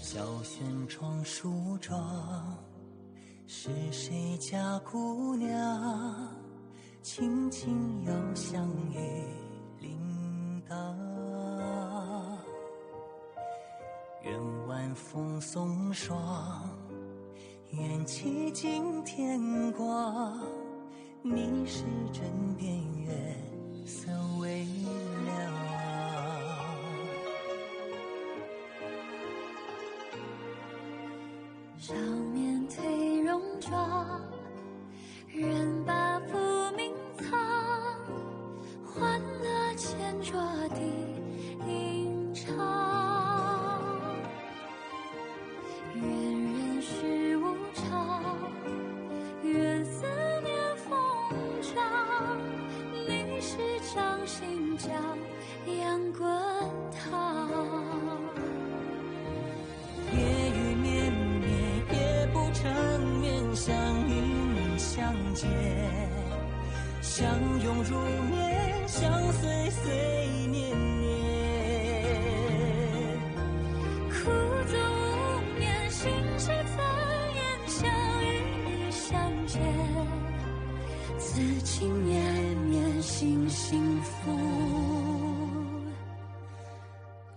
小轩窗梳妆，是谁家姑娘轻轻摇香于铃铛？愿晚风送霜，愿期尽天光，你是枕边月色微凉。少年褪戎装，人把浮名藏，欢乐前桌的吟唱。愿人世无常，愿思念风长，你是掌心将阳滚烫。夜雨绵绵，夜不成眠，相遇相见，相拥如眠，相随随年年。苦纵无眠，心事怎言？相与你相见，此情绵绵，心幸福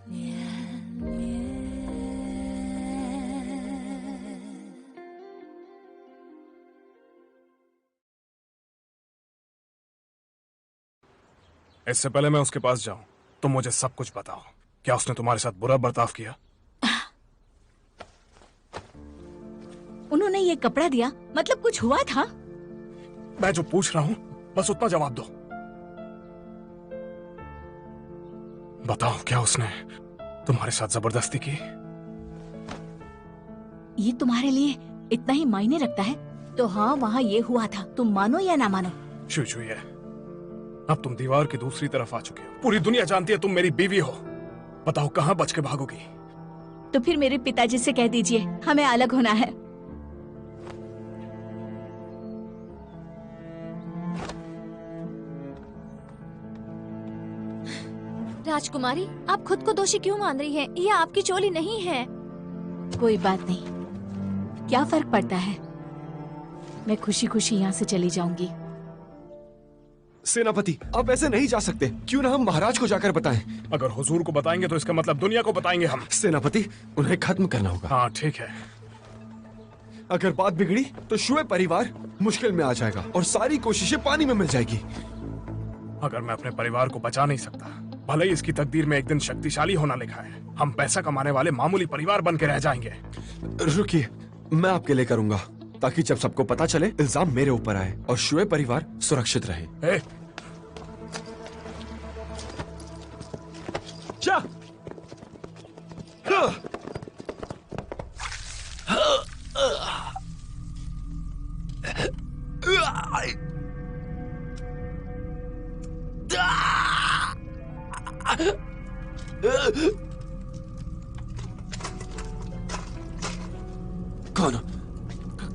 绵绵。इससे पहले मैं उसके पास जाऊं, तुम मुझे सब कुछ बताओ। क्या उसने तुम्हारे साथ बुरा बर्ताव किया? उन्होंने ये कपड़ा दिया, मतलब कुछ हुआ था? मैं जो पूछ रहा हूं बस उतना जवाब दो। बताओ, क्या उसने तुम्हारे साथ जबरदस्ती की? ये तुम्हारे लिए इतना ही मायने रखता है? तो हाँ, वहाँ ये हुआ था, तुम मानो या ना मानो। शुई है, अब तुम दीवार की दूसरी तरफ आ चुके हो। पूरी दुनिया जानती है तुम मेरी बीवी हो। बताओ, कहाँ बच के भागोगी? तो फिर मेरे पिताजी से कह दीजिए, हमें अलग होना है। राजकुमारी, आप खुद को दोषी क्यों मान रही हैं? ये आपकी चोली नहीं है। कोई बात नहीं, क्या फर्क पड़ता है? मैं खुशी खुशी यहाँ से चली जाऊंगी। सेनापति, आप ऐसे नहीं जा सकते। क्यों ना हम महाराज को जाकर बताएं? अगर हुजूर को बताएंगे तो इसका मतलब दुनिया को बताएंगे हम। सेनापति, उन्हें खत्म करना होगा। हाँ ठीक है। अगर बात बिगड़ी तो शुए परिवार मुश्किल में आ जाएगा और सारी कोशिशें पानी में मिल जाएगी। अगर मैं अपने परिवार को बचा नहीं सकता, भले ही इसकी तकदीर में एक दिन शक्तिशाली होना लिखा है, हम पैसा कमाने वाले मामूली परिवार बन के रह जाएंगे। रुकिए, मैं आपके लिए करूंगा, ताकि जब सबको पता चले इल्जाम मेरे ऊपर आए और शुए परिवार सुरक्षित रहे। जा!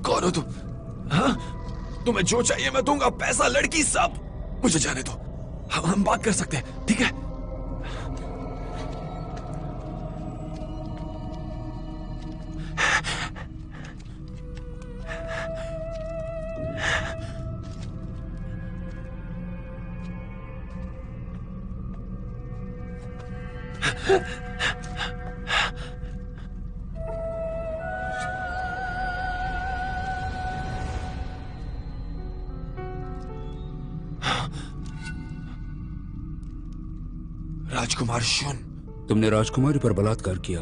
कौन हो तुम? हाँ? तुम्हें जो चाहिए मैं दूंगा, पैसा, लड़की, सब। मुझे जाने दो, हम बात कर सकते हैं, ठीक है? राजकुमार शुन, तुमने राजकुमारी पर बलात्कार किया,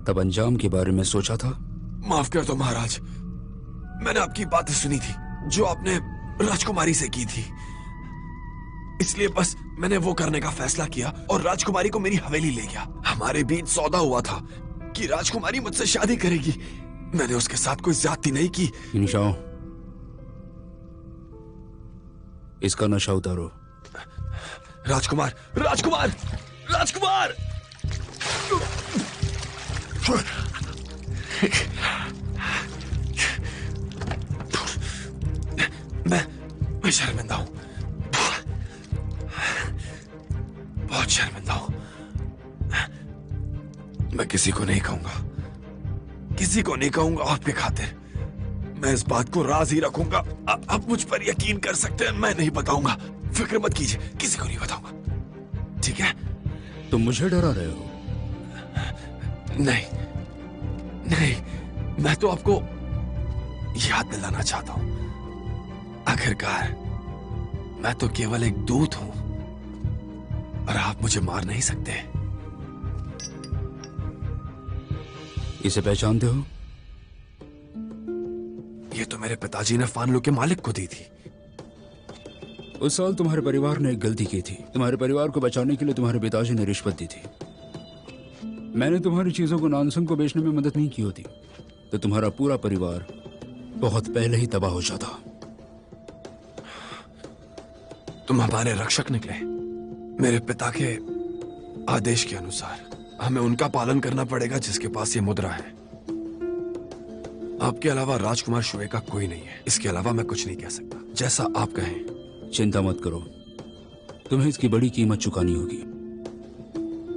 तब अंजाम के बारे में सोचा था? माफ कर दो महाराज, मैंने आपकी बातें सुनी थी जो आपने राजकुमारी से की थी, इसलिए बस मैंने वो करने का फैसला किया और राजकुमारी को मेरी हवेली ले गया। हमारे बीच सौदा हुआ था कि राजकुमारी मुझसे शादी करेगी। मैंने उसके साथ कोई ज्यादती नहीं की। निशाओ, इसका नशा उतारो। राजकुमार, राजकुमार, राजकुमार! मैं शर्मिंदा हूं, बहुत शर्मिंदा हूं। मैं किसी को नहीं कहूंगा। किसी को नहीं कहूंगा आपके खातिर। मैं इस बात को राज ही रखूंगा। आप मुझ पर यकीन कर सकते हैं, मैं नहीं बताऊंगा। फिक्र मत कीजिए, किसी को नहीं बताऊंगा, ठीक है? तुम मुझे डरा रहे हो? नहीं नहीं, मैं तो आपको याद दिलाना चाहता हूं, आखिरकार मैं तो केवल एक दूत हूं और आप मुझे मार नहीं सकते। इसे पहचानते हो? ये तो मेरे पिताजी ने फानलू के मालिक को दी थी। उस साल तुम्हारे परिवार ने एक गलती की थी। तुम्हारे परिवार को बचाने के लिए तुम्हारे पिताजी ने रिश्वत दी थी। मैंने तुम्हारी चीजों को नानसंग को बेचने में मदद नहीं की होती तो तुम्हारा पूरा परिवार बहुत पहले ही तबाह हो जाता। तुम हमारे रक्षक निकले। मेरे पिता के आदेश के अनुसार हमें उनका पालन करना पड़ेगा जिसके पास ये मुद्रा है। आपके अलावा राजकुमार शुए का कोई नहीं है। इसके अलावा मैं कुछ नहीं कह सकता। जैसा आप कहें। चिंता मत करो, तुम्हें इसकी बड़ी कीमत चुकानी होगी,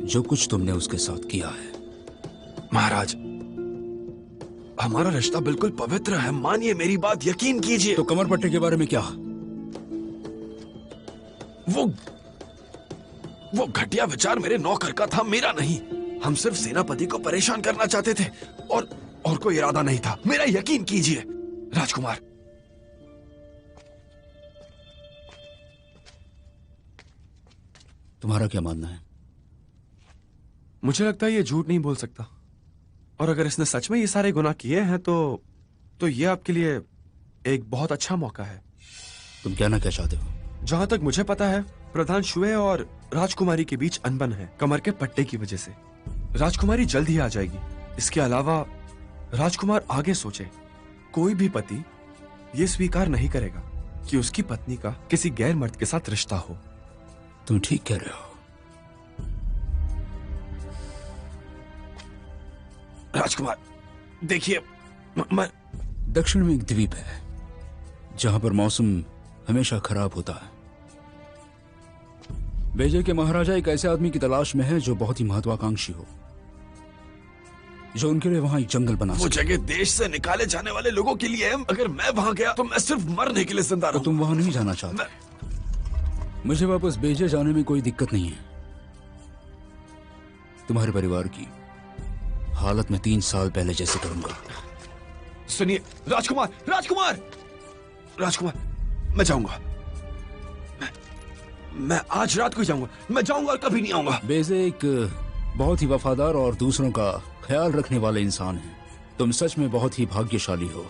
जो कुछ तुमने उसके साथ किया है। महाराज, हमारा रिश्ता बिल्कुल पवित्र है, मानिए मेरी बात, यकीन कीजिए। तो कमर पट्टे के बारे में क्या? वो घटिया विचार मेरे नौकर का था, मेरा नहीं। हम सिर्फ सेनापति को परेशान करना चाहते थे और कोई इरादा नहीं था। मेरा यकीन कीजिए राजकुमार। तुम्हारा क्या मानना है? मुझे लगता है ये झूठ नहीं बोल सकता, और अगर इसने सच में ये सारे गुनाह किए हैं तो ये आपके लिए एक बहुत अच्छा मौका है। तुम कहना क्या चाहते हो? जहां तक मुझे पता है, प्रधान शुए और राजकुमारी के बीच अनबन है कमर के पट्टे की वजह से। राजकुमारी जल्द ही आ जाएगी। इसके अलावा राजकुमार आगे सोचे। कोई भी पति ये स्वीकार नहीं करेगा कि उसकी पत्नी का किसी गैर मर्द के साथ रिश्ता हो। तुम ठीक कह रहे हो। राजकुमार देखिए, मैं दक्षिण में एक द्वीप है जहां पर मौसम हमेशा खराब होता है। बेजे के महाराजा एक ऐसे आदमी की तलाश में है जो बहुत ही महत्वाकांक्षी हो, जो उनके लिए वहां एक जंगल बना सके। वो जगह देश से निकाले जाने वाले लोगों के लिए है। अगर मैं वहां गया तो मैं सिर्फ मरने के लिए जिंदा रहूंगा। तो तुम वहां नहीं जाना चाहते? मुझे वापस बेजे जाने में कोई दिक्कत नहीं है। तुम्हारे परिवार की हालत में 3 साल पहले जैसे करूंगा। सुनिए राजकुमार, राजकुमार, राजकुमार, मैं जाऊंगा। मैं आज रात को ही जाऊंगा। मैं जाऊंगा और कभी नहीं आऊंगा। बेजे एक बहुत ही वफादार और दूसरों का ख्याल रखने वाले इंसान हैं। तुम सच में बहुत ही भाग्यशाली हो।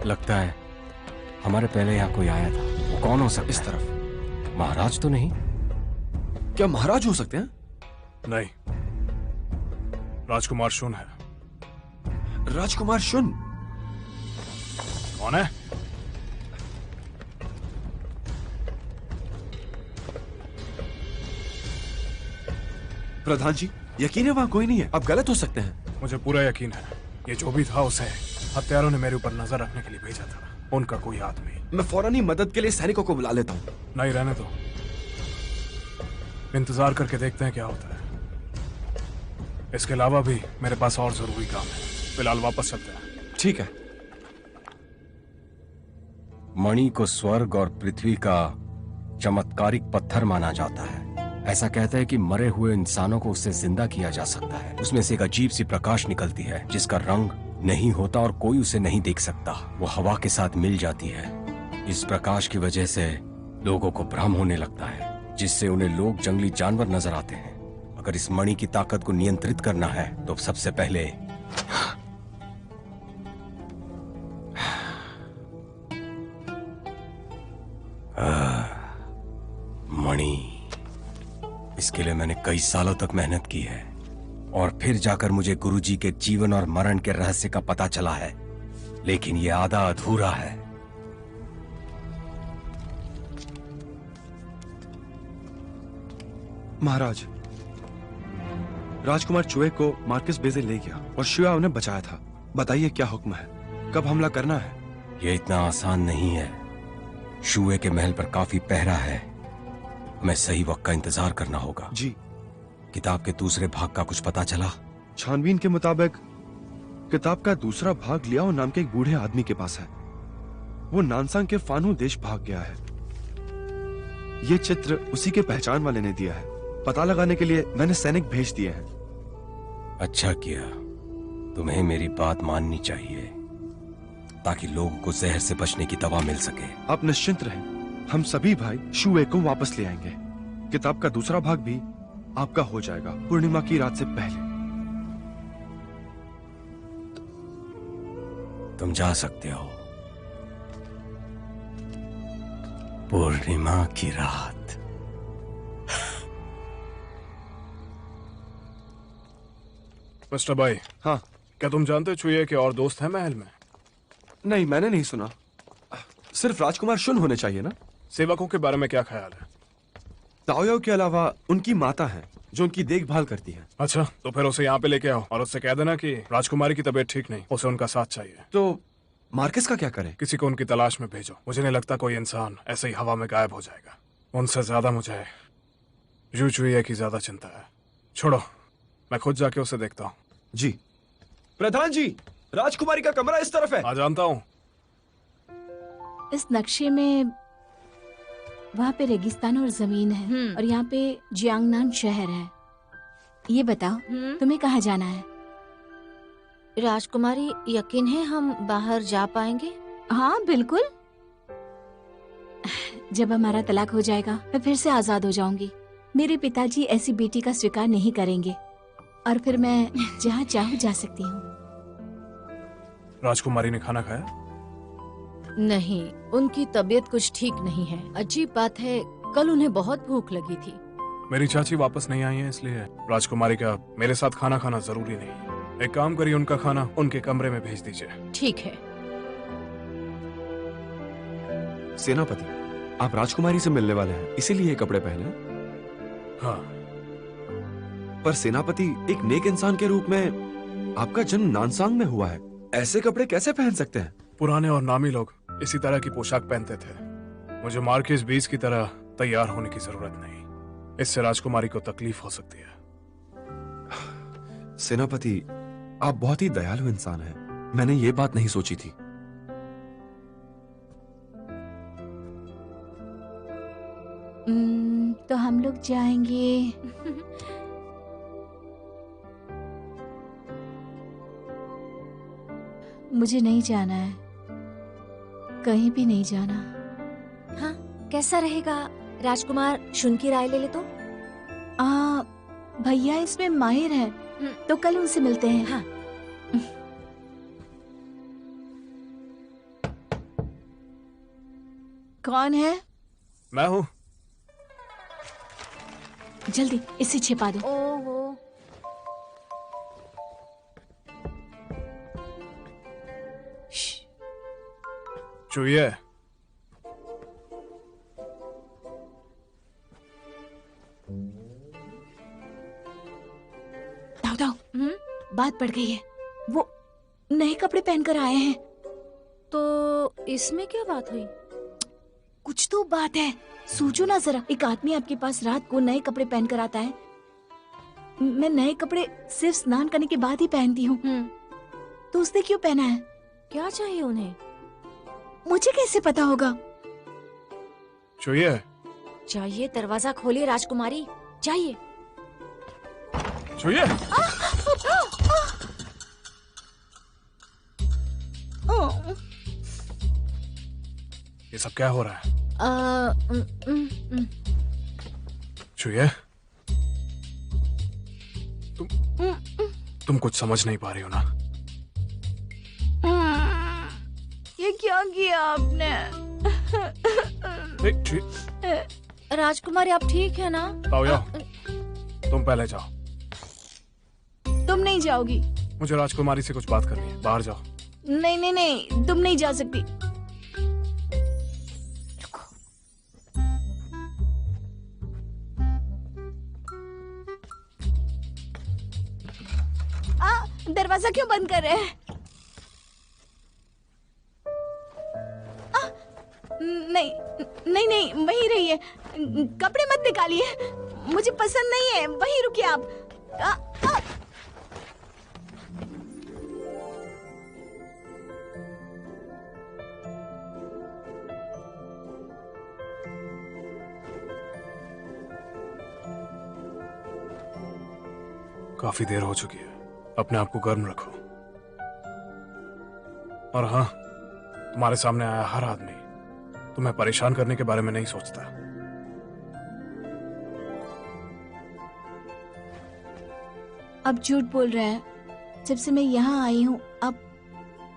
लगता है हमारे पहले यहाँ कोई आया था। वो कौन हो सकता है? इस तरफ। महाराज तो नहीं? क्या महाराज हो सकते हैं? नहीं, राजकुमार शुन है। राजकुमार शुन कौन है? प्रधान जी, यकीन है वहां कोई नहीं है। आप गलत हो सकते हैं। मुझे पूरा यकीन है, ये जो भी था उसे हत्यारों ने मेरे ऊपर नजर रखने के लिए भेजा था। उनका कोई आदमी। मैं फौरन ही मदद के लिए सैनिकों को बुला लेता हूँ। नहीं, रहने दो, इंतजार करके देखते हैं क्या होता है। इसके अलावा भी मेरे पास और जरूरी काम है। फिलहाल वापस चलते हैं। ठीक है। मणि को स्वर्ग और पृथ्वी का चमत्कारिक पत्थर माना जाता है। ऐसा कहता है कि मरे हुए इंसानों को उससे जिंदा किया जा सकता है। उसमें से एक अजीब सी प्रकाश निकलती है जिसका रंग नहीं होता और कोई उसे नहीं देख सकता। वो हवा के साथ मिल जाती है। इस प्रकाश की वजह से लोगों को भ्रम होने लगता है, जिससे उन्हें लोग जंगली जानवर नजर आते हैं। अगर इस मणि की ताकत को नियंत्रित करना है तो सबसे पहले मणि, इसके लिए मैंने कई सालों तक मेहनत की है और फिर जाकर मुझे गुरुजी के जीवन और मरण के रहस्य का पता चला है, लेकिन ये आधा अधूरा है। महाराज, राजकुमार चुए को मार्कस बेजे ले गया और शुआ उन्हें बचाया था। बताइए क्या हुक्म है, कब हमला करना है? ये इतना आसान नहीं है। शुए के महल पर काफी पहरा है। हमें सही वक्त का इंतजार करना होगा। जी। किताब के दूसरे भाग का कुछ पता चला? छानबीन के मुताबिक किताब का दूसरा भाग लियाओ नाम के एक बूढ़े आदमी के पास है। वो नानसांग के फानू देश भाग गया है। ये चित्र उसी के पहचान वाले ने दिया है। पता लगाने के लिए मैंने सैनिक भेज दिए हैं। अच्छा किया। तुम्हें मेरी बात माननी चाहिए ताकि लोगों को जहर से बचने की दवा मिल सके। आप निश्चिंत रहें, हम सभी भाई शुए को वापस ले आएंगे। किताब का दूसरा भाग भी आपका हो जाएगा पूर्णिमा की रात से पहले। तुम जा सकते हो। पूर्णिमा की रात। मिस्टर भाई। हाँ। क्या तुम जानते हो चुए के और दोस्त हैं महल में? नहीं, मैंने नहीं सुना। सिर्फ राजकुमार शुन होने चाहिए ना? सेवकों के बारे में क्या ख्याल है? ताओयाओ के अलावा उनकी माता है जो उनकी देखभाल करती है। अच्छा, तो फिर उसे यहाँ पे लेके आओ और उससे कह देना कि राजकुमारी की तबीयत ठीक नहीं, उसे उनका साथ चाहिए। तो मार्कस का क्या करें? किसी को उनकी तलाश में भेजो। मुझे नहीं लगता कोई इंसान ऐसे ही हवा में गायब हो जाएगा। उनसे ज्यादा मुझे यू चुए की ज्यादा चिंता है। छोड़ो, मैं खुद जाके उसे देखता हूँ। जी। प्रधान जी, राजकुमारी का कमरा इस तरफ है। हाँ, जानता हूँ। इस नक्शे में वहाँ पे रेगिस्तान और जमीन है और यहाँ पे जियांगनान शहर है। ये बताओ, तुम्हें कहाँ जाना है? राजकुमारी, यकीन है हम बाहर जा पाएंगे? हाँ बिल्कुल। जब हमारा तलाक हो जाएगा मैं फिर से आजाद हो जाऊंगी। मेरे पिताजी ऐसी बेटी का स्वीकार नहीं करेंगे और फिर मैं जहाँ चाहूँ जा सकती हूँ। राजकुमारी ने खाना खाया? नहीं, उनकी तबीयत कुछ ठीक नहीं है। अजीब बात है, कल उन्हें बहुत भूख लगी थी। मेरी चाची वापस नहीं आई है, इसलिए राजकुमारी का मेरे साथ खाना खाना जरूरी नहीं। एक काम करिए, उनका खाना उनके कमरे में भेज दीजिए। ठीक है। सेनापति, आप राजकुमारी से मिलने वाले हैं, इसीलिए ये कपड़े पहने? हाँ। पर सेनापति, एक नेक इंसान के रूप में आपका जन्म नानसांग में हुआ है, ऐसे कपड़े कैसे पहन सकते हैं? पुराने और नामी लोग इसी तरह की पोशाक पहनते थे। मुझे मार्किस बीस की तरह तैयार होने की जरूरत नहीं। इससे राजकुमारी को तकलीफ हो सकती है। सेनापति, आप बहुत ही दयालु इंसान हैं। मैंने ये बात नहीं सोची थी। तो हम लोग जाएंगे। मुझे नहीं जाना है, कहीं भी नहीं जाना। हाँ, कैसा रहेगा? राजकुमार शुन की राय ले ले तो? भैया इसमें माहिर है, तो कल उनसे मिलते हैं। हाँ। कौन है? मैं हूँ। जल्दी इसे छिपा दो। ओहो। चुए, दाऊ दाऊ, बात बढ़ गई है। वो नए कपड़े पहनकर आए हैं। तो इसमें क्या बात हुई? कुछ तो बात है, सोचो ना जरा। एक आदमी आपके पास रात को नए कपड़े पहनकर आता है। मैं नए कपड़े सिर्फ स्नान करने के बाद ही पहनती हूँ। तो उसने क्यों पहना है? क्या चाहिए उन्हें? मुझे कैसे पता होगा? चुए, चाहिए। दरवाजा खोलिए राजकुमारी, चाहिए। चुए। ये सब क्या हो रहा है? चुए, तुम कुछ समझ नहीं पा रही हो ना? ये क्या किया आपने? राजकुमारी, आप ठीक है ना? ताओयाओ, तुम पहले जाओ। तुम नहीं जाओगी। मुझे राजकुमारी से कुछ बात करनी है, बाहर जाओ। नहीं नहीं नहीं, तुम नहीं जा सकती। दरवाजा क्यों बंद कर रहे हैं? नहीं नहीं नहीं, वहीं रहिए, कपड़े मत निकालिए, मुझे पसंद नहीं है, वहीं रुकिए आप। काफी देर हो चुकी है, अपने आप को गर्म रखो। और हाँ, तुम्हारे सामने आया हर आदमी तुम्हें परेशान करने के बारे में नहीं सोचता। अब झूठ बोल रहा है। जब से मैं यहाँ आई हूँ, अब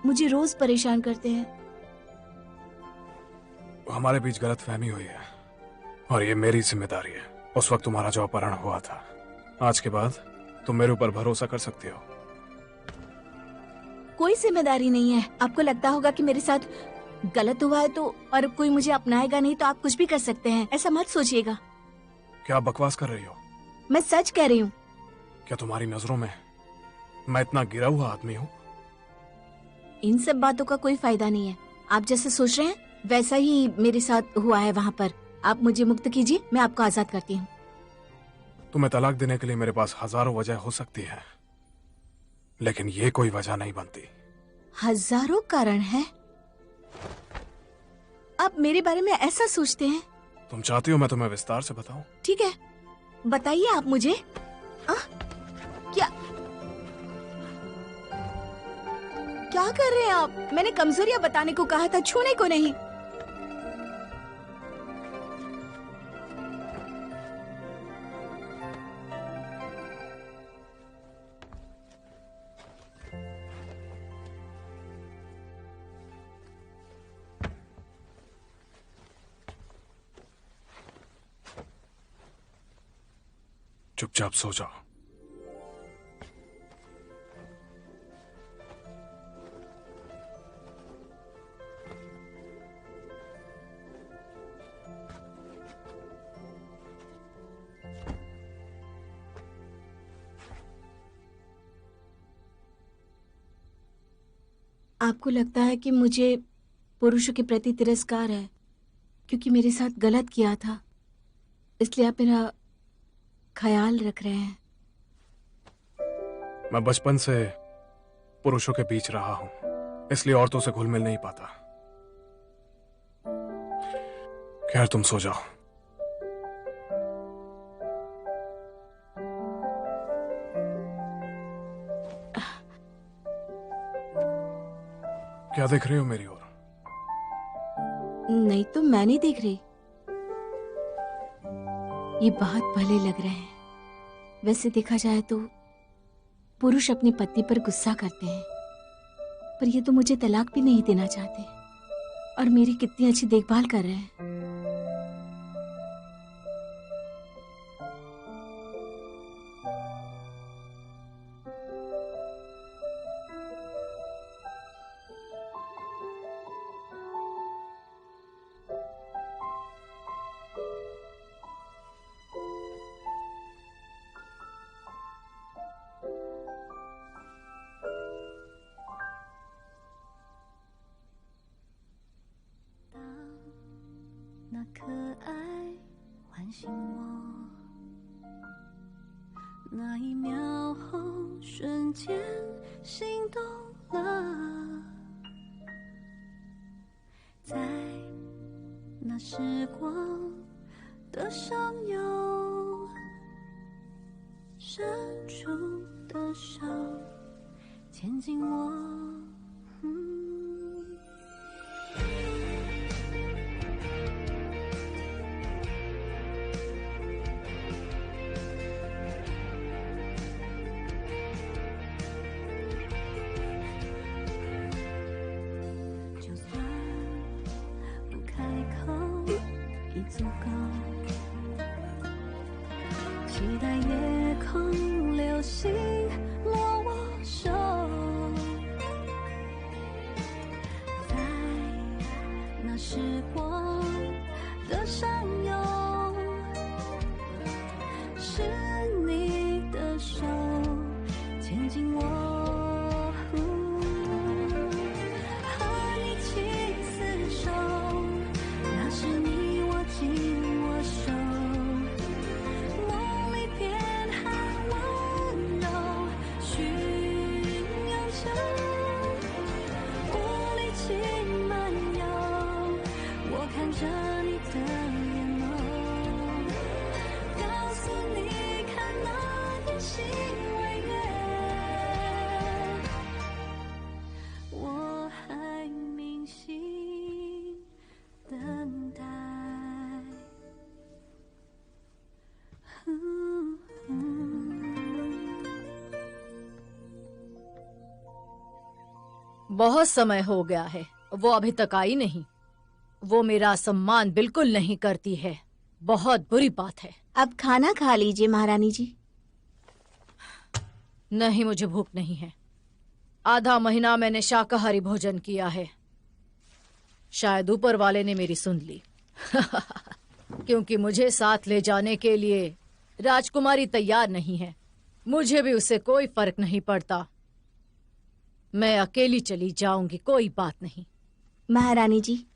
मुझे रोज परेशान करते हैं। हमारे बीच गलतफहमी हुई है और ये मेरी जिम्मेदारी है। उस वक्त तुम्हारा जो अपहरण हुआ था, आज के बाद तुम मेरे ऊपर भरोसा कर सकती हो। कोई जिम्मेदारी नहीं है। आपको लगता होगा कि मेरे साथ गलत हुआ है तो, और कोई मुझे अपनाएगा नहीं तो आप कुछ भी कर सकते हैं, ऐसा मत सोचिएगा। क्या आप बकवास कर रही हो? मैं सच कह रही हूँ। क्या तुम्हारी नजरों में मैं इतना गिरा हुआ आदमी हूँ? इन सब बातों का कोई फायदा नहीं है। आप जैसे सोच रहे हैं वैसा ही मेरे साथ हुआ है वहाँ पर। आप मुझे मुक्त कीजिए, मैं आपको आजाद करती हूँ। तुम्हें तलाक देने के लिए मेरे पास हजारों वजह हो सकती है, लेकिन ये कोई वजह नहीं बनती। हजारों कारण है? आप मेरे बारे में ऐसा सोचते हैं? तुम चाहती हो मैं तुम्हें विस्तार से बताऊं? ठीक है, बताइए आप मुझे। क्या कर रहे हैं आप? मैंने कमजोरियां बताने को कहा था, छूने को नहीं। चुपचाप सो जाओ। आपको लगता है कि मुझे पुरुषों के प्रति तिरस्कार है क्योंकि मेरे साथ गलत किया था, इसलिए आप मेरा ख्याल रख रहे हैं। मैं बचपन से पुरुषों के बीच रहा हूं, इसलिए औरतों से घुल मिल नहीं पाता। खैर, तुम सो जाओ। क्या देख रही हो मेरी ओर? नहीं तो मैं नहीं देख रही। ये बहुत भले लग रहे हैं। वैसे देखा जाए तो पुरुष अपनी पत्नी पर गुस्सा करते हैं, पर ये तो मुझे तलाक भी नहीं देना चाहते और मेरी कितनी अच्छी देखभाल कर रहे हैं।那可爱唤醒我，那一秒后瞬间心动了，在那时光的上游，伸出的手牵紧我。足够，期待夜空流星落我手，在那时光的上游，是你的手牵紧我。着你的眼眸，告诉你看那天星为月，我还铭心等待。बहुत समय हो गया है, वो अभी तक आई नहीं। वो मेरा सम्मान बिल्कुल नहीं करती है, बहुत बुरी बात है। अब खाना खा लीजिए महारानी जी। नहीं, मुझे भूख नहीं है। आधा महीना मैंने शाकाहारी भोजन किया है। शायद ऊपर वाले ने मेरी सुन ली। क्योंकि मुझे साथ ले जाने के लिए राजकुमारी तैयार नहीं है। मुझे भी उससे कोई फर्क नहीं पड़ता। मैं अकेली चली जाऊंगी, कोई बात नहीं। महारानी जी,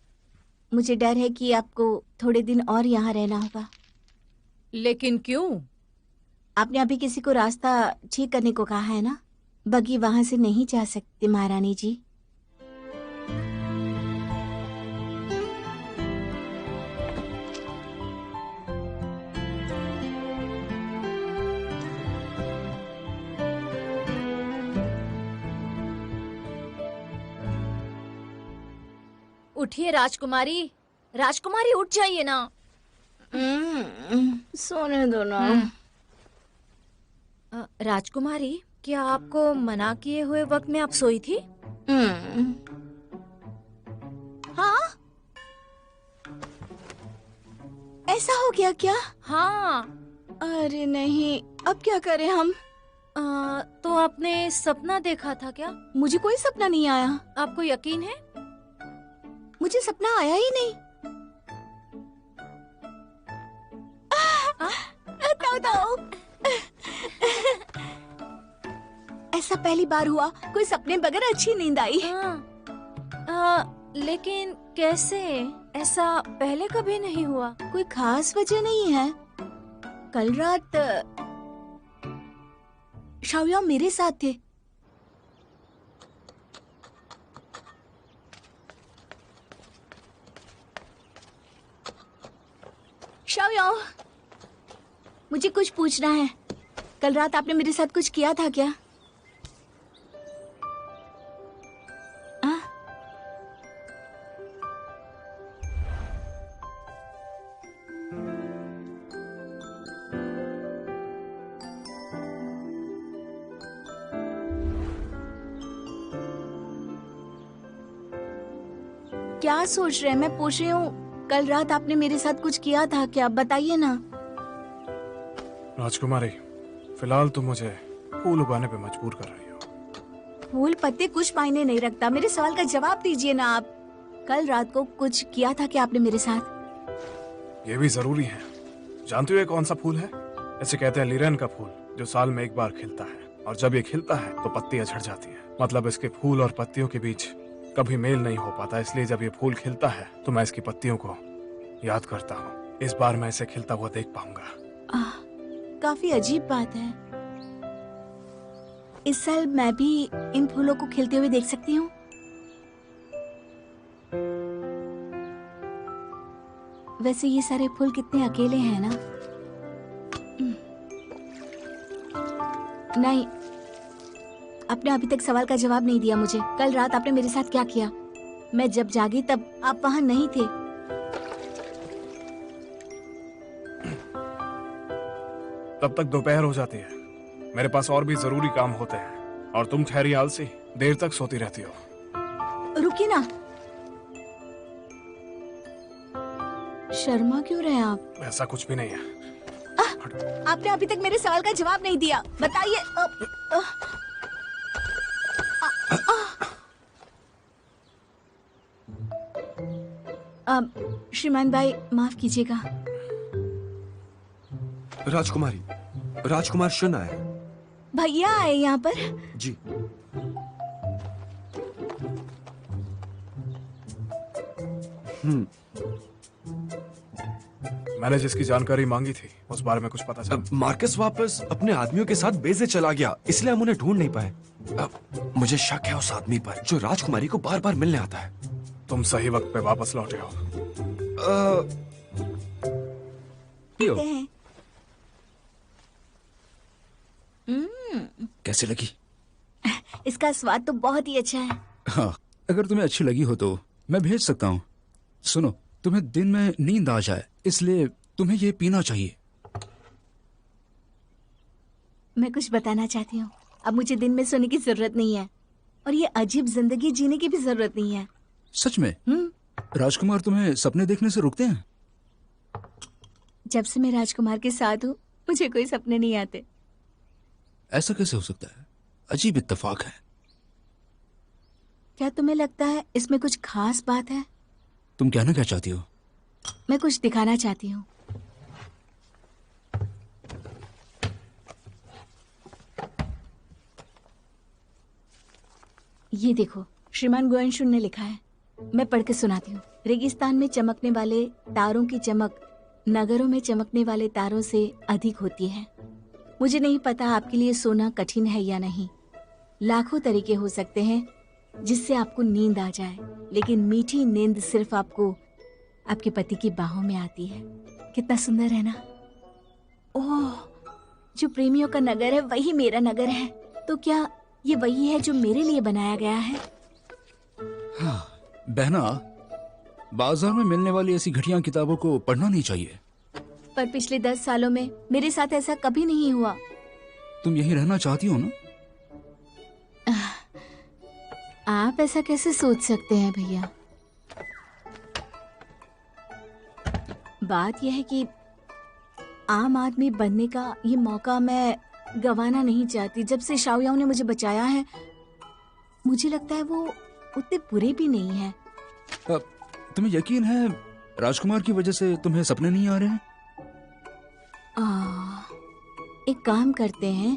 मुझे डर है कि आपको थोड़े दिन और यहाँ रहना होगा। लेकिन क्यों? आपने अभी किसी को रास्ता ठीक करने को कहा है ना? बगी वहां से नहीं जा सकती महारानी जी। उठिए राजकुमारी, राजकुमारी उठ जाइए ना। सोने दो ना। राजकुमारी, क्या आपको मना किए हुए वक्त में आप सोई थी? हाँ, ऐसा हो गया क्या? हाँ। अरे नहीं, अब क्या करें हम? तो आपने सपना देखा था क्या? मुझे कोई सपना नहीं आया। आपको यकीन है? मुझे सपना आया ही नहीं। तो ऐसा पहली बार हुआ, कोई सपने बगैर अच्छी नींद आई। लेकिन कैसे? ऐसा पहले कभी नहीं हुआ। कोई खास वजह नहीं है। कल रात शाओयाओ मेरे साथ थे। शाओयाओ, मुझे कुछ पूछना है। कल रात आपने मेरे साथ कुछ किया था क्या? क्या सोच रहे हैं? मैं पूछ रही हूँ, कल रात आपने मेरे साथ कुछ किया था क्या? बताइए ना। राजकुमारी, फिलहाल तुम मुझे फूल उगाने पे मजबूर कर रही हो। फूल पत्ते कुछ मायने नहीं रखता। मेरे सवाल का जवाब दीजिए ना आप। कल रात को कुछ किया था क्या आपने मेरे साथ? ये भी जरूरी है। जानती हो ये कौन सा फूल है? ऐसे कहते हैं लीरेन का फूल, जो साल में एक बार खिलता है, और जब ये खिलता है तो पत्तियां झड़ जाती हैं। मतलब इसके फूल और पत्तियों के बीच कभी मेल नहीं हो पाता। इसलिए जब ये फूल खिलता है तो मैं इसकी पत्तियों को याद करता हूँ। इस बार मैं इसे खिलता हुआ देख पाऊंगा। काफी अजीब बात है। इस साल मैं भी इन फूलों को खिलते हुए देख सकती हूँ? वैसे ये सारे फूल कितने अकेले हैं ना। नहीं, आपने अभी तक सवाल का जवाब नहीं दिया मुझे। कल रात आपने मेरे साथ क्या किया? मैं जब जागी तब आप वहां नहीं थे। तब तक दोपहर हो जाती है। मेरे पास और भी जरूरी काम होते हैं, और तुम ठहरी आलसी, देर तक सोती रहती हो। रुकिए ना। शर्मा क्यों रहे आप? ऐसा कुछ भी नहीं है। आपने अभी तक मेरे सवाल का जवाब नहीं दिया। बताइए। श्रीमान भाई, माफ कीजिएगा। राजकुमारी, राजकुमार शन आए। भैया आए यहाँ पर? जी। मैंने जिसकी जानकारी मांगी थी उस बारे में कुछ पता चला? मार्कस वापस अपने आदमियों के साथ बेजे चला गया, इसलिए हम उन्हें ढूंढ नहीं पाए। मुझे शक है उस आदमी पर जो राजकुमारी को बार बार मिलने आता है। तुम सही वक्त पे वापस लौटे हो। पियो। हैं। कैसे लगी? इसका स्वाद तो बहुत ही अच्छा है। हाँ, अगर तुम्हें अच्छी लगी हो तो मैं भेज सकता हूँ। सुनो, तुम्हें दिन में नींद आ जाए इसलिए तुम्हें ये पीना चाहिए। मैं कुछ बताना चाहती हूँ, अब मुझे दिन में सोने की जरूरत नहीं है और ये अजीब जिंदगी जीने की भी जरूरत नहीं है। सच में? राजकुमार तुम्हें सपने देखने से रोकते हैं? जब से मैं राजकुमार के साथ हूँ मुझे कोई सपने नहीं आते। ऐसा कैसे हो सकता है? अजीब इत्तेफाक है। क्या तुम्हें लगता है इसमें कुछ खास बात है? तुम कहना क्या चाहती हो? मैं कुछ दिखाना चाहती हूँ। ये देखो, श्रीमान गोयनशुन ने लिखा है, मैं पढ़ के सुनाती हूँ। रेगिस्तान में चमकने वाले तारों की चमक नगरों में चमकने वाले तारों से अधिक होती है। मुझे नहीं पता आपके लिए सोना कठिन है या नहीं। लाखों तरीके हो सकते हैं जिससे आपको नींद आ जाए, लेकिन मीठी नींद सिर्फ आपको आपके पति की बाहों में आती है। कितना सुंदर है ना? ओह, जो प्रेमियों का नगर है वही मेरा नगर है। तो क्या ये वही है जो मेरे लिए बनाया गया है? हाँ, बहना, बाजार में मिलने वाली ऐसी घटिया किताबों को पढ़ना नहीं चाहिए। पर पिछले 10 सालों में मेरे साथ ऐसा कभी नहीं हुआ। तुम यहीं रहना चाहती हो ना? आप ऐसा कैसे सोच सकते हैं भैया? बात यह है कि आम आदमी बनने का ये मौका मैं गंवाना नहीं चाहती। जब से शाओयाओ ने मुझे बचाया है, मुझे लगता है वो उतने बुरे भी नहीं है। तुम्हें यकीन है राजकुमार की वजह से तुम्हें सपने नहीं आ रहे हैं? एक काम करते हैं,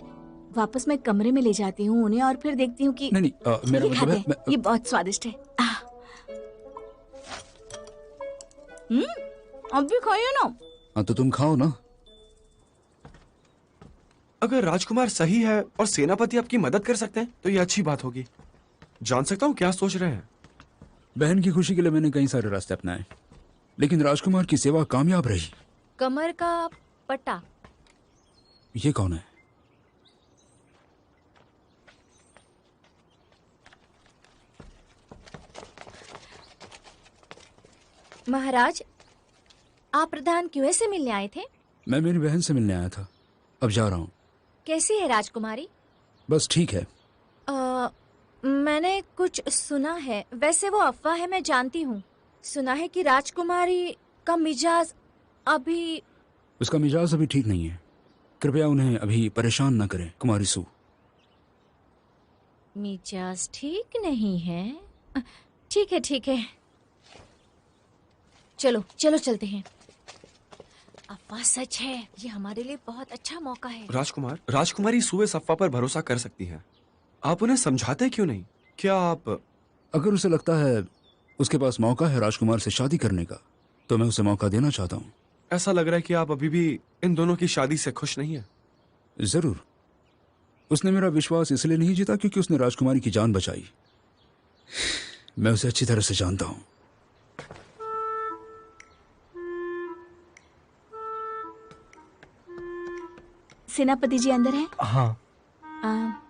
वापस मैं कमरे में ले जाती हूँ उन्हें और फिर देखती हूँ कि नहीं, मेरा ये मतलब खाते है हैं। ये बहुत स्वादिष्ट है। अब भी खाइए ना। हाँ, तो तुम खाओ ना। अगर राजकुमार सही है और सेनापति आपकी मदद कर सकते हैं तो ये अच्छी बात होगी। जान सकता हूँ क्या सोच रहे हैं? बहन की खुशी के लिए मैंने कई सारे रास्ते अपनाए, लेकिन राजकुमार की सेवा कामयाब रही। कमर का पट्टा। ये कौन है? महाराज, आप प्रधान क्यूए से मिलने आए थे? मैं मेरी बहन से मिलने आया था, अब जा रहा हूँ। कैसी है राजकुमारी? बस ठीक है। मैंने कुछ सुना है, वैसे वो अफवाह है, मैं जानती हूँ। सुना है कि राजकुमारी का मिजाज अभी... उसका मिजाज अभी ठीक नहीं है। कृपया उन्हें अभी परेशान न करें, कुमारी सू। मिजाज ठीक नहीं है? ठीक है, ठीक है। चलो चलो चलते हैं। अफवाह सच है, ये हमारे लिए बहुत अच्छा मौका है। राजकुमार, राजकुमारी सू इस अफवाह पर भरोसा कर सकती है। आप उन्हें समझाते क्यों नहीं? क्या आप... अगर उसे लगता है उसके पास मौका है राजकुमार से शादी करने का, तो मैं उसे मौका देना चाहता हूँ। ऐसा लग रहा है कि आप अभी भी इन दोनों की शादी से खुश नहीं है। जरूर। उसने मेरा विश्वास इसलिए नहीं जीता क्योंकि उसने राजकुमारी की जान बचाई। मैं उसे अच्छी तरह से जानता हूँ। सेनापति जी अंदर हैं? हाँ।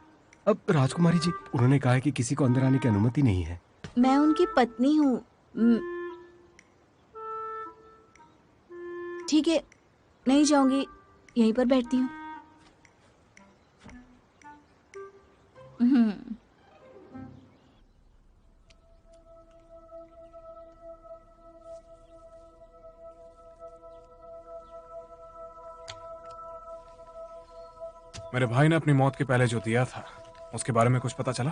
अब राजकुमारी जी, उन्होंने कहा है कि किसी को अंदर आने की अनुमति नहीं है। मैं उनकी पत्नी हूँ। ठीक है, नहीं जाऊंगी, यहीं पर बैठती हूँ। मेरे भाई ने अपनी मौत के पहले जो दिया था उसके बारे में कुछ पता चला?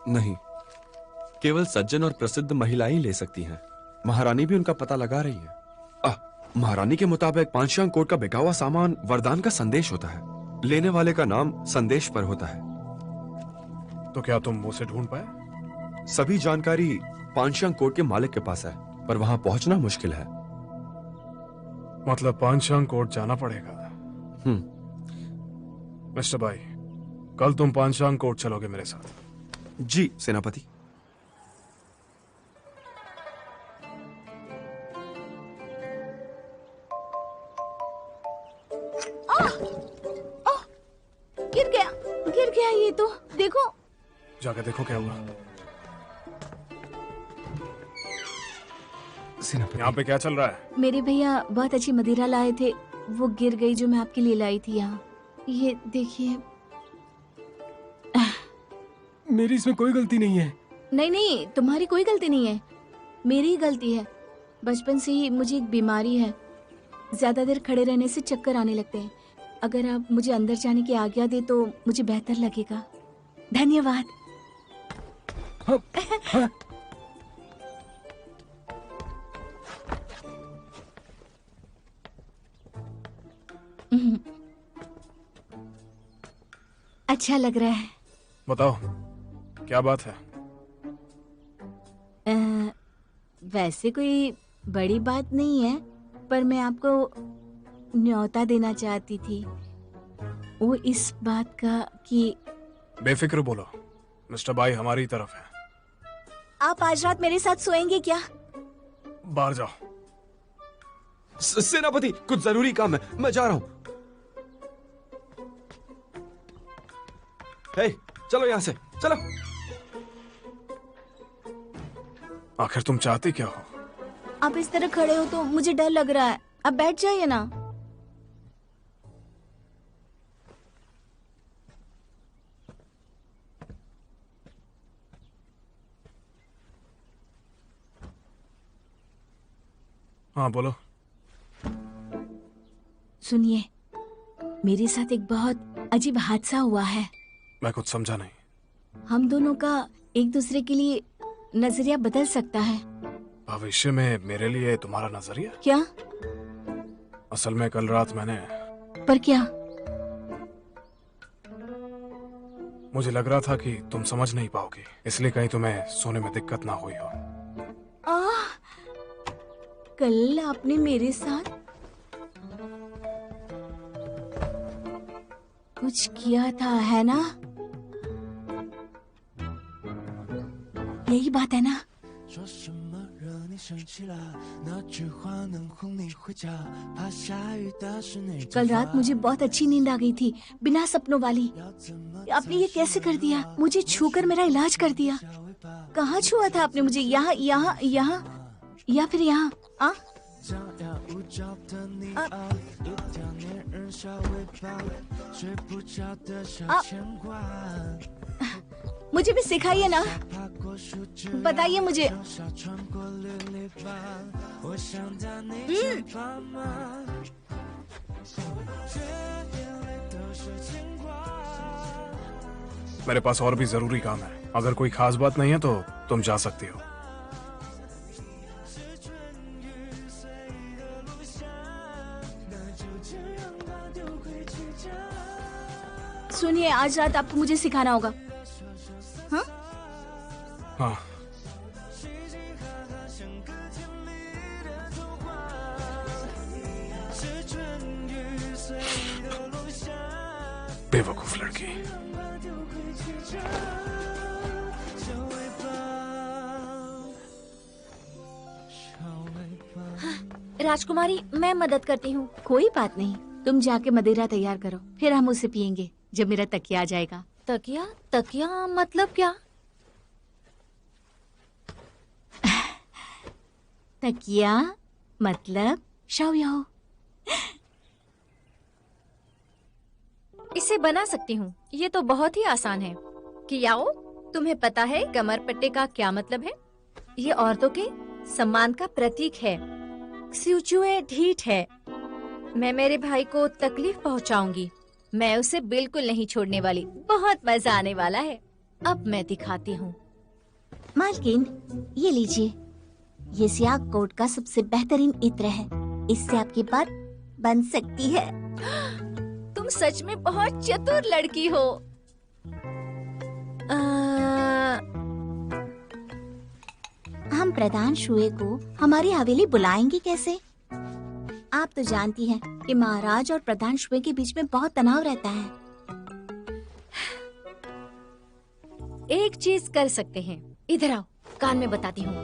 नहीं, केवल सज्जन और प्रसिद्ध महिलाएं ले सकती हैं। महारानी भी उनका पता लगा रही है। महारानी के मुताबिक पांचयांग कोट का बिका हुआ सामान वरदान का संदेश होता है। लेने वाले का नाम संदेश पर होता है। तो क्या तुम उसे ढूंढ पाए? सभी जानकारी पांचयांग कोट के मालिक के पास है, पर वहां पहुंचना मुश्किल है। मतलब पांचयांग कोट जाना पड़ेगा। मिस्टर भाई, कल तुम पांचयांग कोट चलोगे मेरे साथ? जी सेनापति। ओह, गिर गया ये तो। देखो। जाके देखो क्या हुआ। यहाँ पे क्या चल रहा है? मेरे भैया बहुत अच्छी मदिरा लाए थे, वो गिर गई जो मैं आपके लिए लाई थी यहाँ। ये देखिए। मेरी इसमें कोई गलती नहीं है। नहीं, तुम्हारी कोई गलती नहीं है, मेरी ही गलती है। बचपन से ही मुझे एक बीमारी है, ज्यादा देर खड़े रहने से चक्कर आने लगते हैं। अगर आप मुझे अंदर जाने की आज्ञा दे तो मुझे बेहतर लगेगा। धन्यवाद। हाँ। अच्छा लग रहा है। बताओ क्या बात है? वैसे कोई बड़ी बात नहीं है, पर मैं आपको न्योता देना चाहती थी। वो इस बात का कि बेफिक्र बोलो, मिस्टर बाई हमारी तरफ है। आप आज रात मेरे साथ सोएंगे क्या? बाहर जाओ। सेनापति, कुछ जरूरी काम है, मैं जा रहा हूं। हे, चलो यहां से, चलो। आखिर तुम चाहते क्या हो? आप इस तरह खड़े हो तो मुझे डर लग रहा है। अब बैठ जाइए ना। हाँ बोलो। सुनिए, मेरे साथ एक बहुत अजीब हादसा हुआ है। मैं कुछ समझा नहीं। हम दोनों का एक दूसरे के लिए नजरिया बदल सकता है। भविष्य में मेरे लिए तुम्हारा नजरिया? क्या? असल में कल रात मैंने। पर क्या? मुझे लग रहा था कि तुम समझ नहीं पाओगी, इसलिए कहीं तुम्हें सोने में दिक्कत ना हुई हो। कल आपने मेरे साथ कुछ किया था, है ना? यही बात है ना? कल रात मुझे बहुत अच्छी नींद आ गई थी, बिना सपनों वाली। आपने ये कैसे कर दिया? मुझे छूकर मेरा इलाज कर दिया। कहाँ छुआ था आपने मुझे? यहाँ, यहाँ, यहाँ या फिर यहाँ? मुझे भी सिखाइए ना, बताइए मुझे। मेरे पास और भी जरूरी काम है। अगर कोई खास बात नहीं है तो तुम जा सकती हो। सुनिए, आज रात आपको मुझे सिखाना होगा। हाँ? हाँ। बेवकूफ लड़की। राजकुमारी, मैं मदद करती हूँ। कोई बात नहीं, तुम जाके मदिरा तैयार करो, फिर हम उसे पियेंगे जब मेरा तकिया आ जाएगा। तकिया? तकिया मतलब क्या? तकिया मतलब शाओयाओ। इसे बना सकती हूँ, ये तो बहुत ही आसान है। कियाओ, तुम्हें पता है कमर पट्टे का क्या मतलब है? ये औरतों के सम्मान का प्रतीक है। स्यूचुए ढीठ है। मैं मेरे भाई को तकलीफ पहुँचाऊंगी। मैं उसे बिल्कुल नहीं छोड़ने वाली। बहुत मजा आने वाला है। अब मैं दिखाती हूँ। मालकिन, ये लीजिए, ये सियाग कोट का सबसे बेहतरीन इत्र है। इससे आपकी बात बन सकती है। तुम सच में बहुत चतुर लड़की हो। हम प्रधान शुए को हमारी हवेली बुलाएंगे कैसे? आप तो जानती हैं कि महाराज और प्रधान शुए के बीच में बहुत तनाव रहता है। एक चीज कर सकते हैं, इधर आओ, कान में बताती हूँ।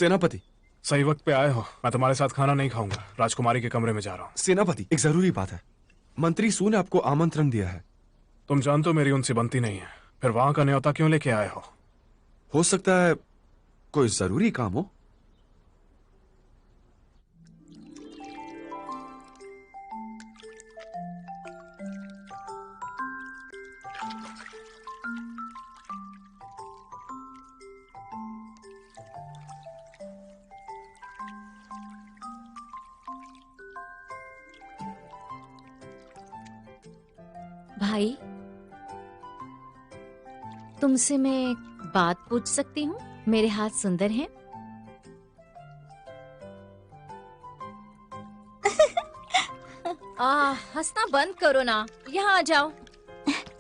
सेनापति, सही वक्त पे आए हो। मैं तुम्हारे साथ खाना नहीं खाऊंगा, राजकुमारी के कमरे में जा रहा हूँ। सेनापति, एक जरूरी बात है। मंत्री सू ने आपको आमंत्रण दिया है। तुम जानते हो मेरी उनसे बनती नहीं है, फिर वहां का न्योता क्यों लेके आए हो सकता है कोई जरूरी काम हो। भाई, तुमसे मैं एक बात पूछ सकती हूँ? मेरे हाथ सुंदर हैं? हंसना बंद करो ना, यहाँ आ जाओ।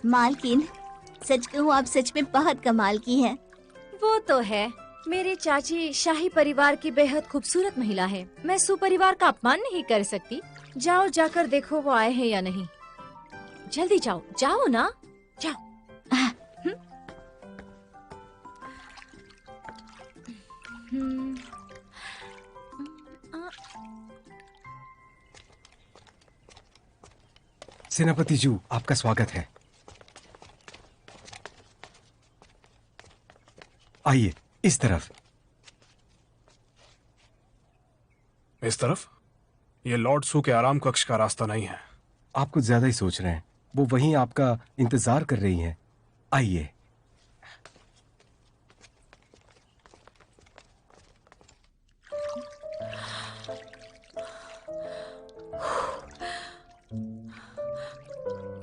मालकिन, सच कहूँ आप सच में बहुत कमाल की है। वो तो है, मेरी चाची शाही परिवार की बेहद खूबसूरत महिला है। मैं सुपरिवार का अपमान नहीं कर सकती। जाओ, जाकर देखो वो आए हैं या नहीं। जल्दी जाओ, जाओ ना, जाओ। सेनापति जी, आपका स्वागत है। आइए, इस तरफ। इस तरफ? ये लॉर्ड सू के आराम कक्ष का रास्ता नहीं है। आप कुछ ज्यादा ही सोच रहे हैं। वो वहीं आपका इंतजार कर रही हैं। आइए।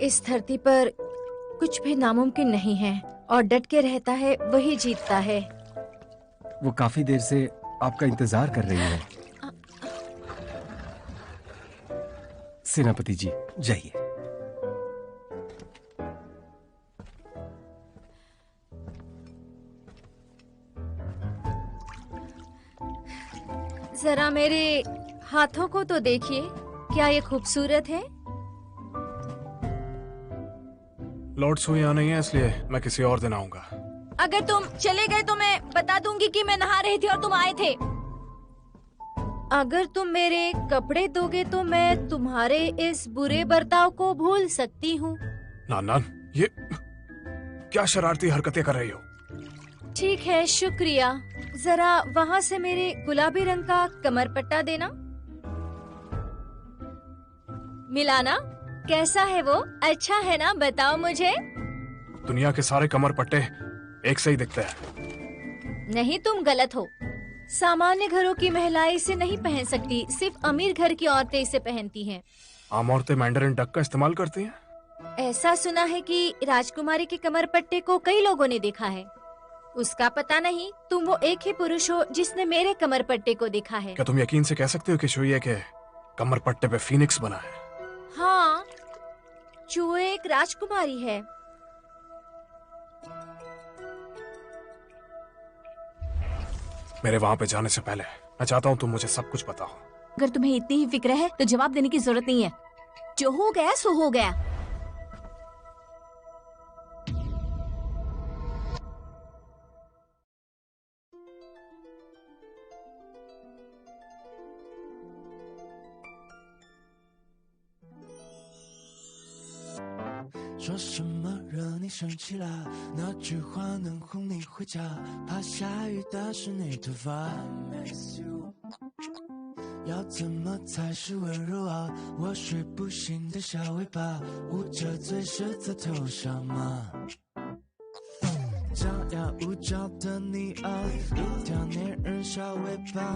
इस धरती पर कुछ भी नामुमकिन नहीं है और डट के रहता है वही जीतता है। वो काफी देर से आपका इंतजार कर रही है। सेनापति जी, जाइए। जरा मेरे हाथों को तो देखिए, क्या ये खूबसूरत है? लॉर्ड सू यहाँ नहीं है, इसलिए मैं किसी और दिन आऊंगा। अगर तुम चले गए तो मैं बता दूंगी कि मैं नहा रही थी और तुम आए थे। अगर तुम मेरे कपड़े दोगे तो मैं तुम्हारे इस बुरे बर्ताव को भूल सकती हूँ। नान, ये क्या शरारती हरकतें कर रही हो? ठीक है, शुक्रिया। जरा वहाँ से मेरे गुलाबी रंग का कमरपट्टा देना। मिलाना, कैसा है वो? अच्छा है ना? बताओ मुझे। दुनिया के सारे कमर पट्टे एक से ही दिखते हैं। नहीं, तुम गलत हो। सामान्य घरों की महिलाएं इसे नहीं पहन सकती, सिर्फ अमीर घर की औरतें इसे पहनती हैं। आम औरतें मैंडरिन डक का इस्तेमाल करती हैं? ऐसा सुना है कि राजकुमारी के कमरपट्टे को कई लोगों ने देखा है। उसका पता नहीं, तुम वो एक ही पुरुष हो जिसने मेरे कमरपट्टे को देखा है। क्या तुम यकीन से कह सकते हो कि चूहे के कमरपट्टे पे फीनिक्स बना है? हाँ, चूहे एक राजकुमारी है। मेरे वहाँ पे जाने से पहले मैं चाहता हूँ तुम मुझे सब कुछ बताओ। अगर तुम्हें इतनी ही फिक्र है तो जवाब देने की जरूरत नहीं है। जो हो गया सो हो गया।说什么惹你生气了？那句话能哄你回家？怕下雨打湿你头发。Miss you， 要怎么才是温柔啊？我睡不醒的小尾巴，捂着嘴舌在头上吗？张牙舞爪的你啊，一条粘人小尾巴，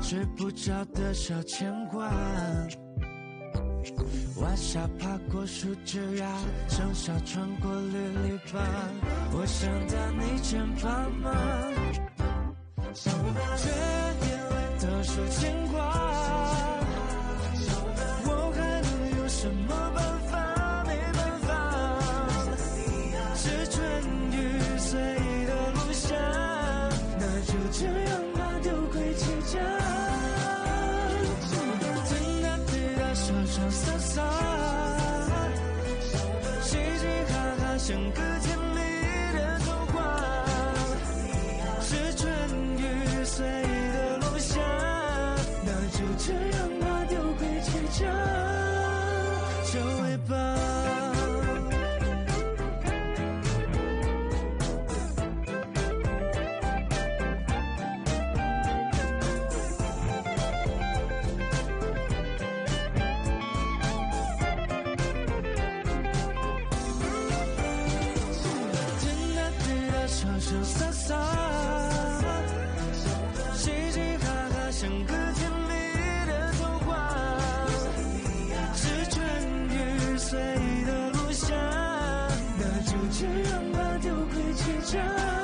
睡不着的小牵挂。晚霞爬过树枝呀，盛夏穿过绿篱笆，我想到你肩膀吗？这眼泪都是牵挂，我还能有什么办法？没办法，是春雨随的路下，那就这样吧，丢盔弃甲。傻傻洒洒，嘻嘻哈哈，像个甜蜜的童话。是春雨随的这样吧，都会结账。